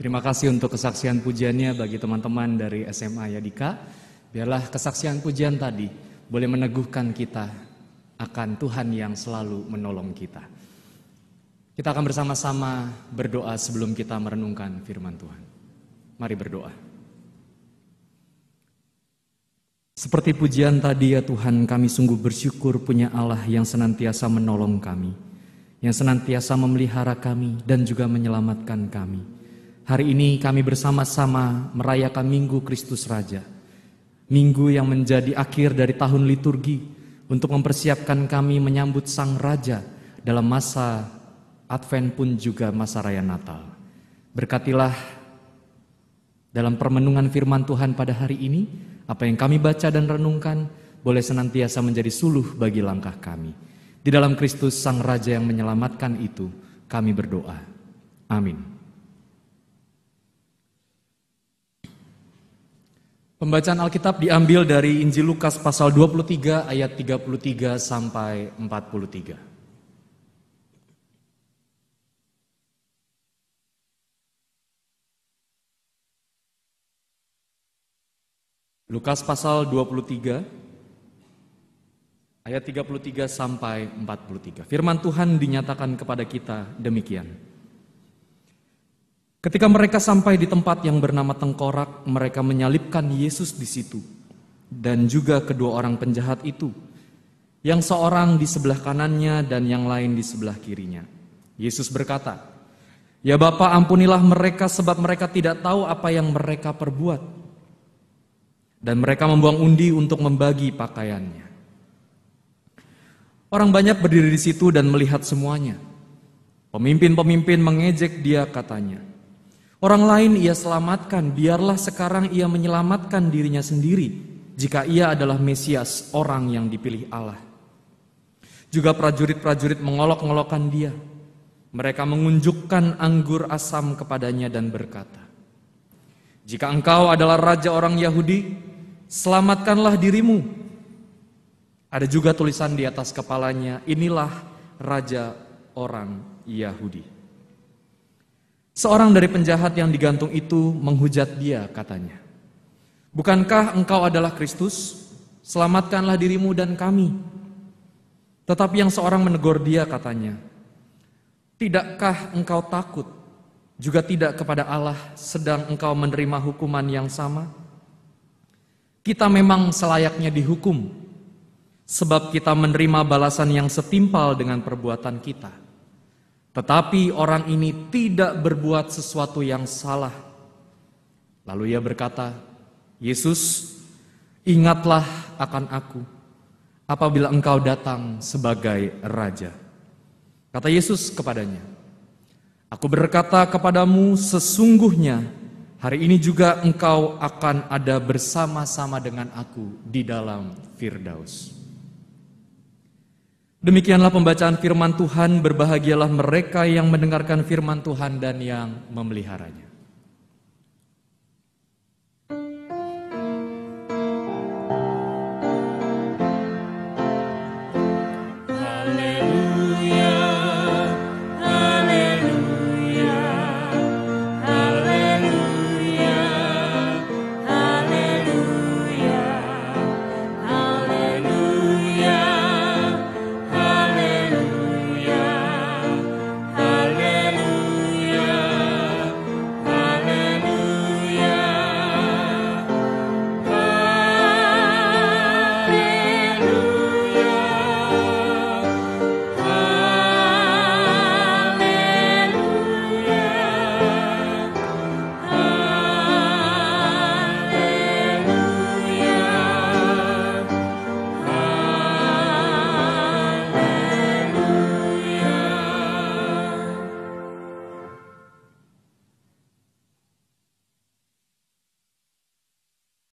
Terima kasih untuk kesaksian pujiannya bagi teman-teman dari SMA Yadika. Biarlah kesaksian pujian tadi boleh meneguhkan kita akan Tuhan yang selalu menolong kita. Kita akan bersama-sama berdoa sebelum kita merenungkan firman Tuhan. Mari berdoa. Seperti pujian tadi ya Tuhan, kami sungguh bersyukur punya Allah yang senantiasa menolong kami, yang senantiasa memelihara kami dan juga menyelamatkan kami. Hari ini kami bersama-sama merayakan Minggu Kristus Raja, minggu yang menjadi akhir dari tahun liturgi untuk mempersiapkan kami menyambut Sang Raja dalam masa Advent pun juga masa Raya Natal. Berkatilah dalam permenungan firman Tuhan pada hari ini, apa yang kami baca dan renungkan boleh senantiasa menjadi suluh bagi langkah kami. Di dalam Kristus Sang Raja yang menyelamatkan itu, kami berdoa. Amin. Pembacaan Alkitab diambil dari Injil Lukas pasal 23 ayat 33 sampai 43. Lukas pasal 23 ayat 33 sampai 43. Firman Tuhan dinyatakan kepada kita demikian. Ketika mereka sampai di tempat yang bernama Tengkorak, mereka menyalibkan Yesus di situ dan juga kedua orang penjahat itu, yang seorang di sebelah kanannya dan yang lain di sebelah kirinya. Yesus berkata, "Ya Bapa, ampunilah mereka sebab mereka tidak tahu apa yang mereka perbuat." Dan mereka membuang undi untuk membagi pakaiannya. Orang banyak berdiri di situ dan melihat semuanya. Pemimpin-pemimpin mengejek dia, katanya, "Orang lain ia selamatkan, biarlah sekarang ia menyelamatkan dirinya sendiri, jika ia adalah Mesias, orang yang dipilih Allah." Juga prajurit-prajurit mengolok-ngolokkan dia. Mereka mengunjukkan anggur asam kepadanya dan berkata, "Jika engkau adalah raja orang Yahudi, selamatkanlah dirimu." Ada juga tulisan di atas kepalanya, "Inilah raja orang Yahudi." Seorang dari penjahat yang digantung itu menghujat dia, katanya, "Bukankah engkau adalah Kristus? Selamatkanlah dirimu dan kami." Tetapi yang seorang menegur dia, katanya, "Tidakkah engkau takut, juga tidak kepada Allah, sedang engkau menerima hukuman yang sama? Kita memang selayaknya dihukum, sebab kita menerima balasan yang setimpal dengan perbuatan kita. Tetapi orang ini tidak berbuat sesuatu yang salah." Lalu ia berkata, "Yesus, ingatlah akan aku apabila engkau datang sebagai raja." Kata Yesus kepadanya, "Aku berkata kepadamu, sesungguhnya hari ini juga engkau akan ada bersama-sama dengan aku di dalam Firdaus." Demikianlah pembacaan firman Tuhan. Berbahagialah mereka yang mendengarkan firman Tuhan dan yang memeliharanya.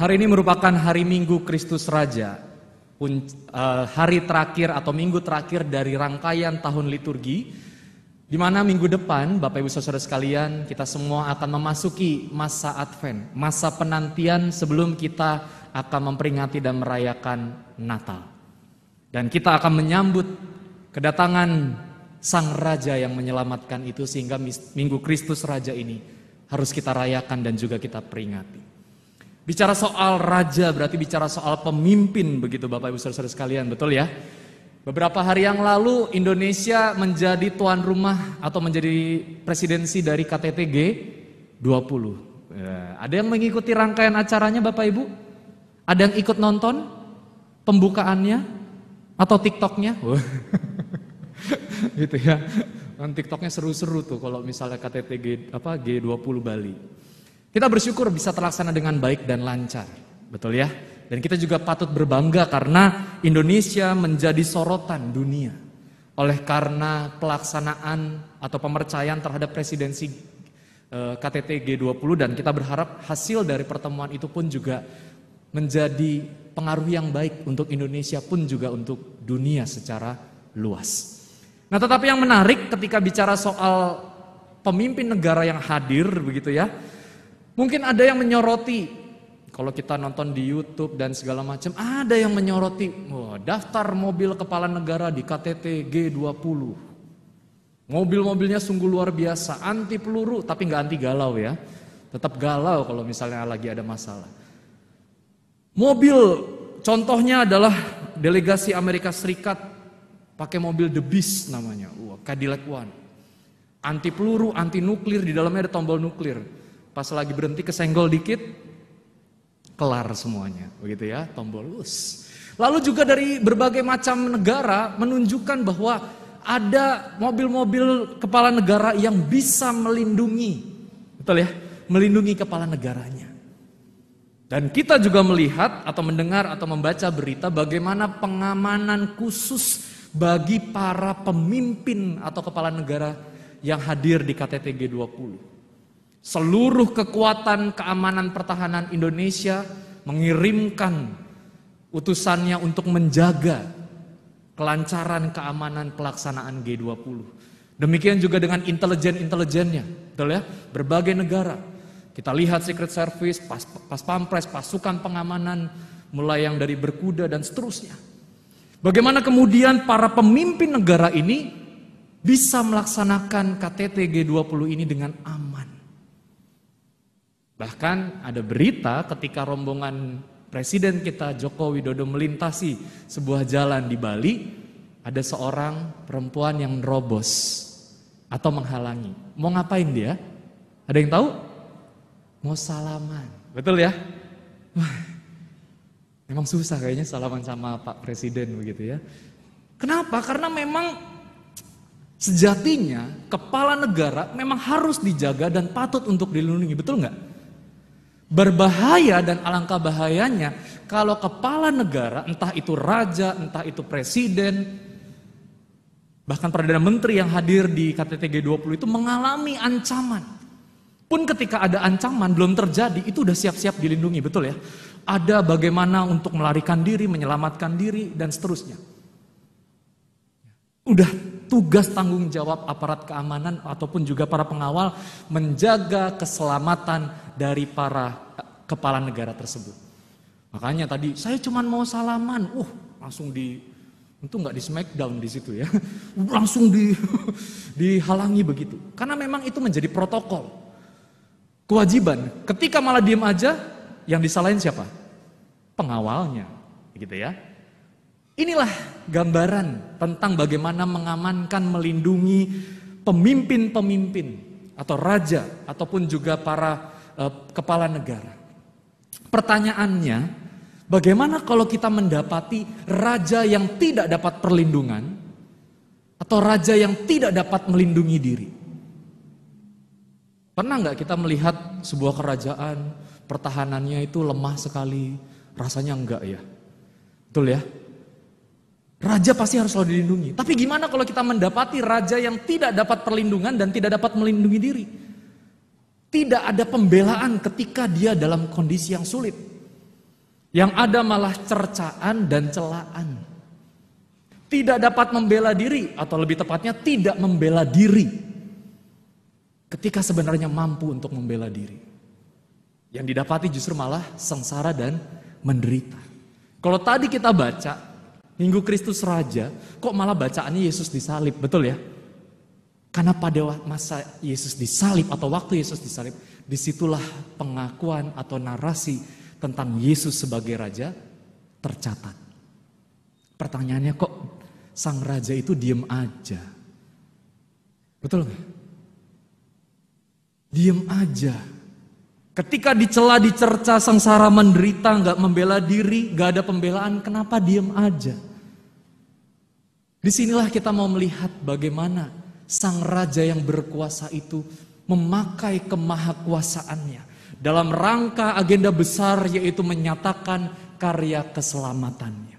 Hari ini merupakan hari Minggu Kristus Raja, hari terakhir atau minggu terakhir dari rangkaian tahun liturgi, di mana minggu depan, Bapak Ibu Saudara sekalian, kita semua akan memasuki masa Advent, masa penantian sebelum kita akan memperingati dan merayakan Natal. Dan kita akan menyambut kedatangan Sang Raja yang menyelamatkan itu, sehingga Minggu Kristus Raja ini harus kita rayakan dan juga kita peringati. Bicara soal raja berarti bicara soal pemimpin begitu Bapak Ibu Saudara sekalian, betul ya? Beberapa hari yang lalu Indonesia menjadi tuan rumah atau menjadi presidensi dari KTT G20. Ada yang mengikuti rangkaian acaranya Bapak Ibu? Ada yang ikut nonton pembukaannya atau TikToknya? Gitu ya. TikToknya seru-seru tuh kalau misalnya KTT G20 Bali. Kita bersyukur bisa terlaksana dengan baik dan lancar, betul ya? Dan kita juga patut berbangga karena Indonesia menjadi sorotan dunia oleh karena pelaksanaan atau pemercayaan terhadap presidensi KTT G20 dan kita berharap hasil dari pertemuan itu pun juga menjadi pengaruh yang baik untuk Indonesia pun juga untuk dunia secara luas. Nah, tetapi yang menarik ketika bicara soal pemimpin negara yang hadir begitu ya, mungkin ada yang menyoroti, kalau kita nonton di YouTube dan segala macam, ada yang menyoroti daftar mobil kepala negara di KTT G20. Mobil-mobilnya sungguh luar biasa, anti peluru tapi nggak anti galau ya. Tetap galau kalau misalnya lagi ada masalah. Mobil, contohnya adalah delegasi Amerika Serikat pakai mobil The Beast namanya, Cadillac One. Anti peluru, anti nuklir, di dalamnya ada tombol nuklir. Pas lagi berhenti kesenggol dikit, kelar semuanya, begitu ya, tombol us. Lalu juga dari berbagai macam negara menunjukkan bahwa ada mobil-mobil kepala negara yang bisa melindungi, betul ya, melindungi kepala negaranya. Dan kita juga melihat atau mendengar atau membaca berita bagaimana pengamanan khusus bagi para pemimpin atau kepala negara yang hadir di KTT G20. Seluruh kekuatan keamanan pertahanan Indonesia mengirimkan utusannya untuk menjaga kelancaran keamanan pelaksanaan G20. Demikian juga dengan intelijen-intelijennya, betul ya? Berbagai negara. Kita lihat Secret Service, Pas Pampres, pasukan pengamanan, mulai yang dari berkuda dan seterusnya. Bagaimana kemudian para pemimpin negara ini bisa melaksanakan KTT G20 ini dengan aman. Bahkan ada berita ketika rombongan Presiden kita Joko Widodo melintasi sebuah jalan di Bali, ada seorang perempuan yang nerobos atau menghalangi. Mau ngapain dia? Ada yang tahu? Mau salaman, betul ya? Wah, memang susah kayaknya salaman sama Pak Presiden begitu ya. Kenapa? Karena memang sejatinya kepala negara memang harus dijaga dan patut untuk dilindungi, betul nggak? Berbahaya dan alangkah bahayanya kalau kepala negara, entah itu raja, entah itu presiden, bahkan Perdana Menteri yang hadir di KTT G20 itu mengalami ancaman. Pun ketika ada ancaman belum terjadi, itu udah siap-siap dilindungi, betul ya? Ada bagaimana untuk melarikan diri, menyelamatkan diri, dan seterusnya. Udah tugas tanggung jawab aparat keamanan ataupun juga para pengawal menjaga keselamatan dari para kepala negara tersebut. Makanya tadi saya cuma mau salaman, langsung itu nggak di smackdown di situ ya, langsung dihalangi begitu. Karena memang itu menjadi protokol, kewajiban. Ketika malah diem aja, yang disalahin siapa? Pengawalnya, gitu ya. Inilah gambaran tentang bagaimana mengamankan, melindungi pemimpin-pemimpin atau raja ataupun juga para kepala negara. Pertanyaannya, bagaimana kalau kita mendapati raja yang tidak dapat perlindungan atau raja yang tidak dapat melindungi diri? Pernah nggak kita melihat sebuah kerajaan pertahanannya itu lemah sekali? Rasanya enggak ya? Betul ya? Raja pasti harus selalu dilindungi. Tapi gimana kalau kita mendapati raja yang tidak dapat perlindungan dan tidak dapat melindungi diri? Tidak ada pembelaan ketika dia dalam kondisi yang sulit. Yang ada malah cercaan dan celaan. Tidak dapat membela diri, atau lebih tepatnya tidak membela diri. Ketika sebenarnya mampu untuk membela diri. Yang didapati justru malah sengsara dan menderita. Kalau tadi kita baca Minggu Kristus Raja, kok malah bacaannya Yesus disalib, betul ya? Karena pada masa Yesus disalib atau waktu Yesus disalib, disitulah pengakuan atau narasi tentang Yesus sebagai Raja tercatat. Pertanyaannya, kok sang Raja itu diem aja? Betul nggak? Diem aja. Ketika dicela, dicerca, sengsara, menderita, nggak membela diri, nggak ada pembelaan, kenapa diem aja? Disinilah kita mau melihat bagaimana sang Raja yang berkuasa itu memakai kemahakuasaannya dalam rangka agenda besar, yaitu menyatakan karya keselamatannya.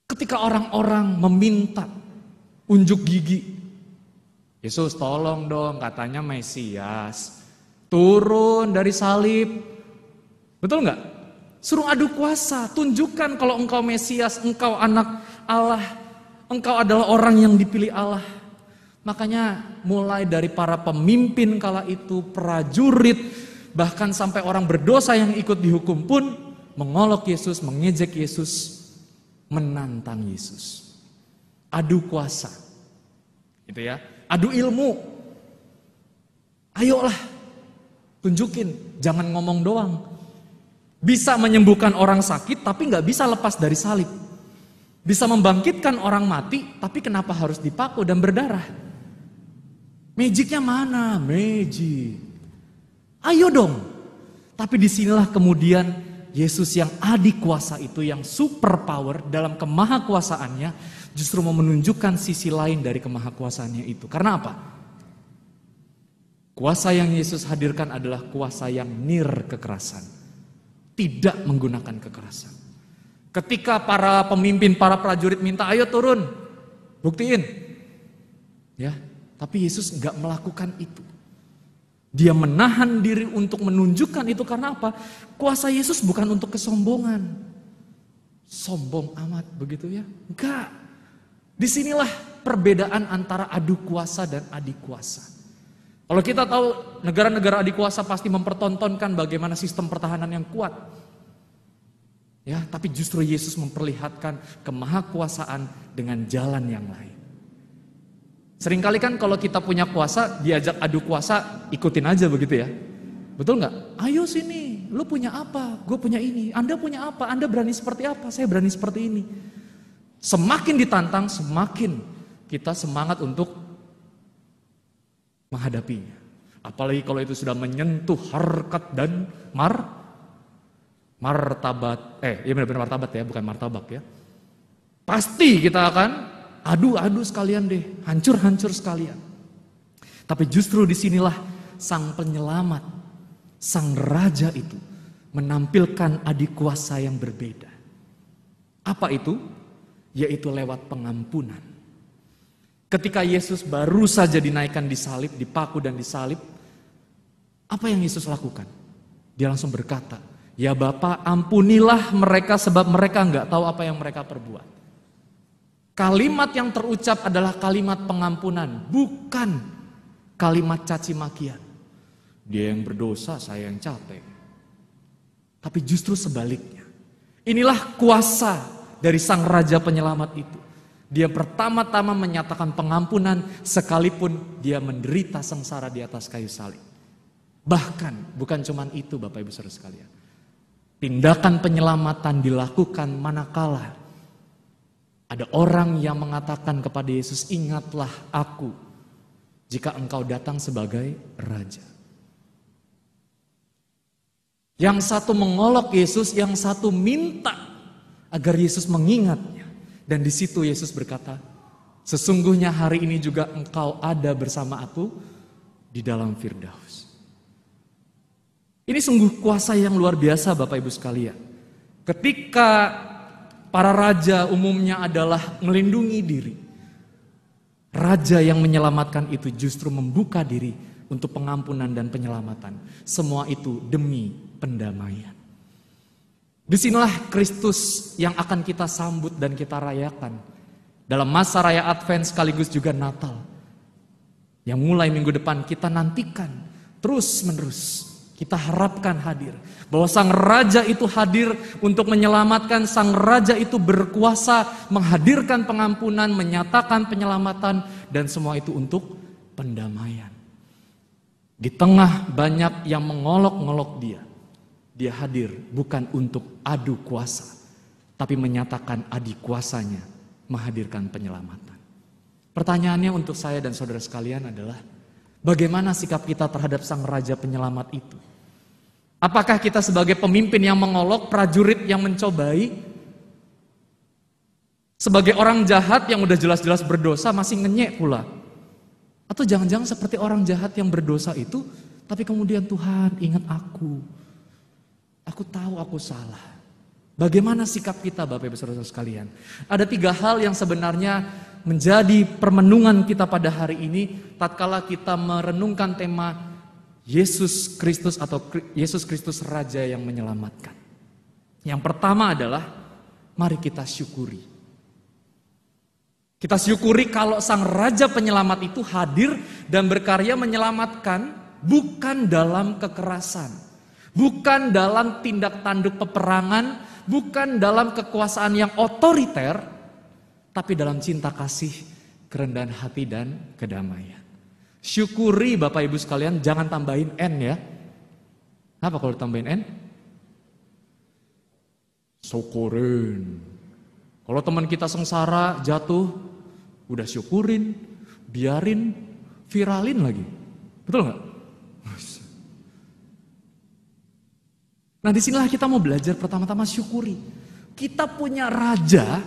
Ketika orang-orang meminta unjuk gigi, Yesus tolong dong, katanya Mesias, turun dari salib. Betul nggak? Suruh adu kuasa, tunjukkan kalau engkau Mesias, engkau anak Allah, engkau adalah orang yang dipilih Allah. Makanya mulai dari para pemimpin kala itu, prajurit, bahkan sampai orang berdosa yang ikut dihukum pun mengolok Yesus, mengejek Yesus, menantang Yesus. Adu kuasa, gitu ya. Adu ilmu. Ayolah, tunjukin, jangan ngomong doang. Bisa menyembuhkan orang sakit, tapi gak bisa lepas dari salib. Bisa membangkitkan orang mati, tapi kenapa harus dipaku dan berdarah? Magicnya mana? Magic. Ayo dong. Tapi disinilah kemudian Yesus yang adik kuasa itu, yang super power dalam kemahakuasaannya, justru mau menunjukkan sisi lain dari kemahakuasaannya itu. Karena apa? Kuasa yang Yesus hadirkan adalah kuasa yang nir kekerasan. Tidak menggunakan kekerasan. Ketika para pemimpin, para prajurit minta, ayo turun, buktiin. Ya, tapi Yesus enggak melakukan itu. Dia menahan diri untuk menunjukkan itu karena apa? Kuasa Yesus bukan untuk kesombongan. Sombong amat begitu ya? Enggak. Disinilah perbedaan antara adu kuasa dan adik kuasa. Kalau kita tahu negara-negara adik kuasa pasti mempertontonkan bagaimana sistem pertahanan yang kuat. Ya, tapi justru Yesus memperlihatkan kemahakuasaan dengan jalan yang lain. Seringkali kan kalau kita punya kuasa, diajak adu kuasa, ikutin aja begitu ya. Betul nggak? Ayo sini, lu punya apa? Gue punya ini. Anda punya apa? Anda berani seperti apa? Saya berani seperti ini. Semakin ditantang, semakin kita semangat untuk menghadapinya. Apalagi kalau itu sudah menyentuh harkat dan martabat. Ya benar-benar martabat ya, bukan martabak ya. Pasti kita akan adu sekalian deh, hancur sekalian. Tapi justru disinilah sang penyelamat, sang raja itu menampilkan adik kuasa yang berbeda. Apa itu? Yaitu lewat pengampunan. Ketika Yesus baru saja dinaikkan di salib, dipaku dan disalib, apa yang Yesus lakukan? Dia langsung berkata, ya Bapa, ampunilah mereka sebab mereka enggak tahu apa yang mereka perbuat. Kalimat yang terucap adalah kalimat pengampunan, bukan kalimat caci makian. Dia yang berdosa, saya yang capek. Tapi justru sebaliknya. Inilah kuasa dari sang raja penyelamat itu. Dia pertama-tama menyatakan pengampunan sekalipun dia menderita sengsara di atas kayu salib. Bahkan bukan cuma itu Bapak Ibu Saudara sekalian. Tindakan penyelamatan dilakukan manakala ada orang yang mengatakan kepada Yesus, ingatlah aku jika engkau datang sebagai raja. Yang satu mengolok Yesus, yang satu minta agar Yesus mengingatnya. Dan di situ Yesus berkata, sesungguhnya hari ini juga engkau ada bersama aku di dalam Firdaus. Ini sungguh kuasa yang luar biasa Bapak Ibu sekalian. Ketika para raja umumnya adalah melindungi diri, raja yang menyelamatkan itu justru membuka diri untuk pengampunan dan penyelamatan. Semua itu demi pendamaian. Disinilah Kristus yang akan kita sambut dan kita rayakan dalam masa raya Advent sekaligus juga Natal. Yang mulai minggu depan kita nantikan terus menerus. Kita harapkan hadir. Bahwa sang raja itu hadir untuk menyelamatkan, sang raja itu berkuasa menghadirkan pengampunan, menyatakan penyelamatan, dan semua itu untuk pendamaian. Di tengah banyak yang mengolok-ngolok dia, dia hadir bukan untuk adu kuasa, tapi menyatakan adik kuasanya, menghadirkan penyelamatan. Pertanyaannya untuk saya dan saudara sekalian adalah, bagaimana sikap kita terhadap Sang Raja Penyelamat itu? Apakah kita sebagai pemimpin yang mengolok, prajurit yang mencobai, sebagai orang jahat yang udah jelas-jelas berdosa masih ngenyek pula? Atau jangan-jangan seperti orang jahat yang berdosa itu, tapi kemudian Tuhan ingat aku tahu aku salah. Bagaimana sikap kita Bapak Ibu Saudara sekalian? Ada 3 hal yang sebenarnya menjadi permenungan kita pada hari ini tatkala kita merenungkan tema Yesus Kristus atau Yesus Kristus Raja yang menyelamatkan. Yang pertama adalah mari kita syukuri. Kita syukuri kalau Sang Raja Penyelamat itu hadir dan berkarya menyelamatkan bukan dalam kekerasan, bukan dalam tindak tanduk peperangan, bukan dalam kekuasaan yang otoriter, tapi dalam cinta kasih, kerendahan hati dan kedamaian. Syukuri Bapak Ibu sekalian, jangan tambahin N ya. Apa kalau tambahin N? Syukurin. Kalau teman kita sengsara, jatuh, udah syukurin, biarin, viralin lagi. Betul nggak? Nah disinilah kita mau belajar pertama-tama syukuri. Kita punya raja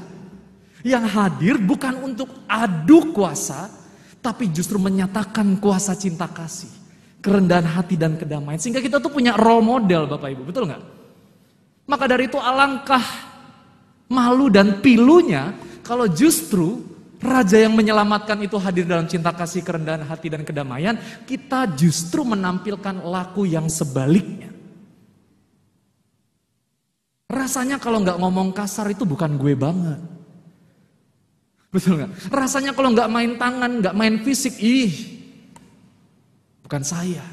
yang hadir bukan untuk adu kuasa, tapi justru menyatakan kuasa cinta kasih, kerendahan hati dan kedamaian. Sehingga kita tuh punya role model Bapak Ibu, betul nggak? Maka dari itu alangkah malu dan pilunya kalau justru raja yang menyelamatkan itu hadir dalam cinta kasih, kerendahan hati dan kedamaian, kita justru menampilkan laku yang sebaliknya. Rasanya kalau nggak ngomong kasar itu bukan gue banget. Betul nggak? Rasanya kalau nggak main tangan, nggak main fisik, bukan saya.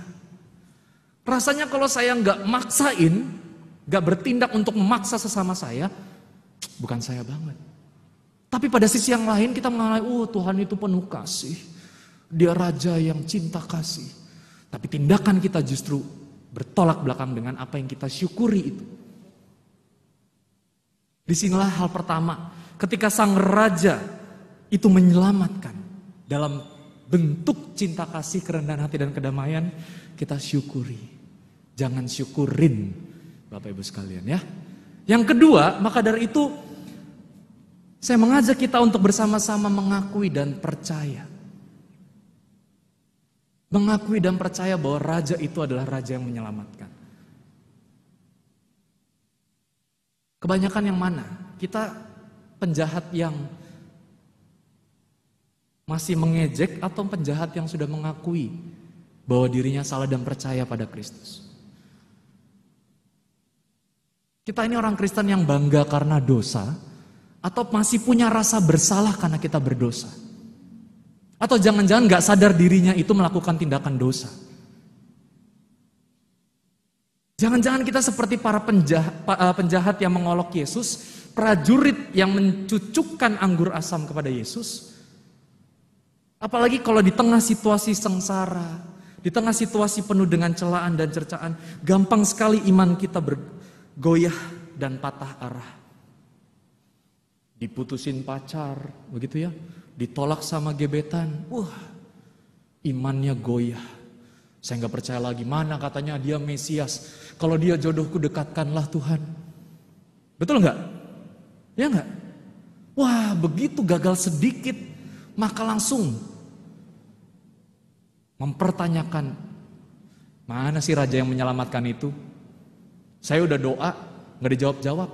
Rasanya kalau saya nggak maksain, nggak bertindak untuk memaksa sesama saya, bukan saya banget. Tapi pada sisi yang lain kita mengalami, Tuhan itu penuh kasih. Dia raja yang cinta kasih. Tapi tindakan kita justru bertolak belakang dengan apa yang kita syukuri itu. Disinilah hal pertama, ketika Sang Raja itu menyelamatkan dalam bentuk cinta kasih, kerendahan hati dan kedamaian, kita syukuri. Jangan syukurin Bapak Ibu sekalian ya. Yang kedua, maka dari itu saya mengajak kita untuk bersama-sama mengakui dan percaya. Mengakui dan percaya bahwa Raja itu adalah Raja yang menyelamatkan. Kebanyakan yang mana? Kita penjahat yang masih mengejek atau penjahat yang sudah mengakui bahwa dirinya salah dan percaya pada Kristus? Kita ini orang Kristen yang bangga karena dosa atau masih punya rasa bersalah karena kita berdosa? Atau jangan-jangan gak sadar dirinya itu melakukan tindakan dosa? Jangan-jangan kita seperti para penjahat yang mengolok Yesus, prajurit yang mencucukkan anggur asam kepada Yesus. Apalagi kalau di tengah situasi sengsara, di tengah situasi penuh dengan celaan dan cercaan, gampang sekali iman kita bergoyah dan patah arah. Diputusin pacar, begitu ya, ditolak sama gebetan, imannya goyah. Saya nggak percaya lagi, mana katanya dia Mesias. Kalau dia jodohku dekatkanlah Tuhan. Betul nggak? Ya nggak? Wah begitu gagal sedikit, maka langsung mempertanyakan, mana sih Raja yang menyelamatkan itu? Saya udah doa, nggak dijawab-jawab.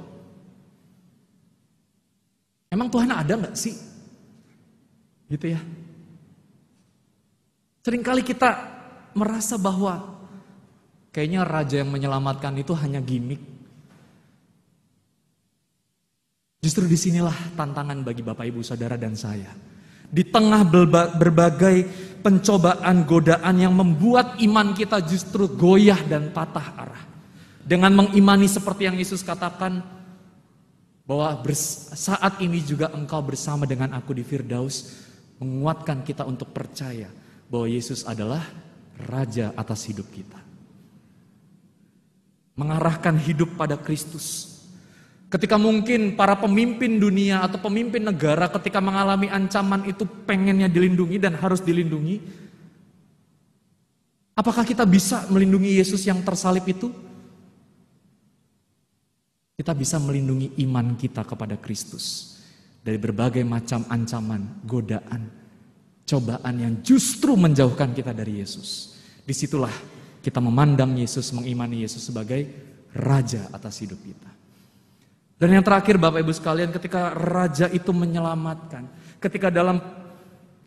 Emang Tuhan ada nggak sih? Gitu ya. Seringkali kita merasa bahwa kayaknya Raja yang menyelamatkan itu hanya gimmick. Justru disinilah tantangan bagi Bapak Ibu Saudara dan saya. Di tengah berbagai pencobaan, godaan yang membuat iman kita justru goyah dan patah arah. Dengan mengimani seperti yang Yesus katakan, bahwa saat ini juga engkau bersama dengan aku di Firdaus, menguatkan kita untuk percaya bahwa Yesus adalah Raja atas hidup kita. Mengarahkan hidup pada Kristus. Ketika mungkin para pemimpin dunia atau pemimpin negara ketika mengalami ancaman itu pengennya dilindungi dan harus dilindungi. Apakah kita bisa melindungi Yesus yang tersalib itu? Kita bisa melindungi iman kita kepada Kristus dari berbagai macam ancaman, godaan, cobaan yang justru menjauhkan kita dari Yesus. Disitulah kita memandang Yesus, mengimani Yesus sebagai Raja atas hidup kita. Dan yang terakhir Bapak Ibu sekalian, ketika Raja itu menyelamatkan, ketika dalam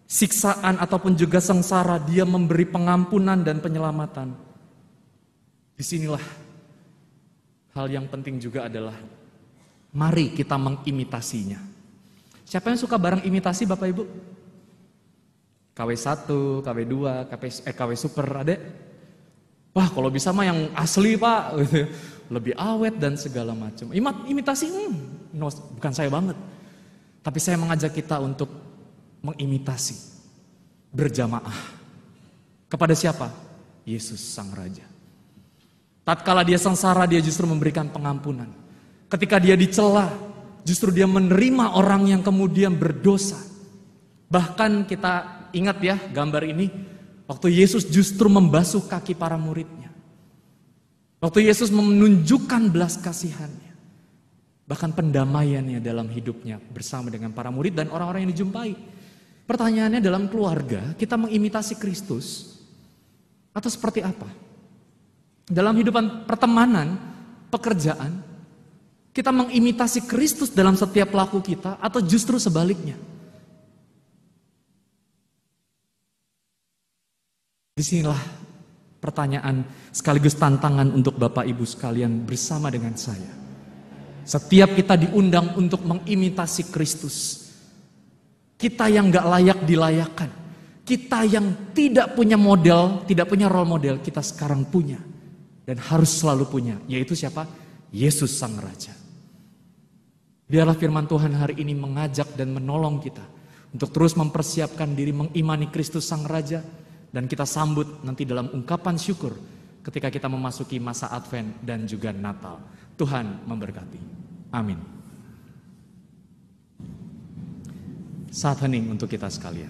siksaan ataupun juga sengsara Dia memberi pengampunan dan penyelamatan. Disinilah hal yang penting juga adalah mari kita mengimitasinya. Siapa yang suka barang imitasi Bapak Ibu? KW1, KW2, KW Super, adek? Wah kalau bisa mah yang asli Pak, lebih awet dan segala macam. Imitasi, no, bukan saya banget. Tapi saya mengajak kita untuk mengimitasi, berjamaah. Kepada siapa? Yesus Sang Raja. Tatkala Dia sengsara, Dia justru memberikan pengampunan. Ketika Dia dicela, justru Dia menerima orang yang kemudian berdosa. Bahkan kita ingat ya gambar ini, waktu Yesus justru membasuh kaki para muridnya. Waktu Yesus menunjukkan belas kasihannya. Bahkan pendamaiannya dalam hidupnya bersama dengan para murid dan orang-orang yang dijumpai. Pertanyaannya dalam keluarga, kita mengimitasi Kristus atau seperti apa? Dalam hidupan pertemanan, pekerjaan, kita mengimitasi Kristus dalam setiap laku kita atau justru sebaliknya? Disinilah pertanyaan sekaligus tantangan untuk Bapak Ibu sekalian bersama dengan saya. Setiap kita diundang untuk mengimitasi Kristus. Kita yang gak layak dilayakan. Kita yang tidak punya model, tidak punya role model, kita sekarang punya. Dan harus selalu punya, yaitu siapa? Yesus Sang Raja. Biarlah firman Tuhan hari ini mengajak dan menolong kita untuk terus mempersiapkan diri mengimani Kristus Sang Raja. Dan kita sambut nanti dalam ungkapan syukur ketika kita memasuki masa Advent dan juga Natal. Tuhan memberkati. Amin. Saat hening untuk kita sekalian.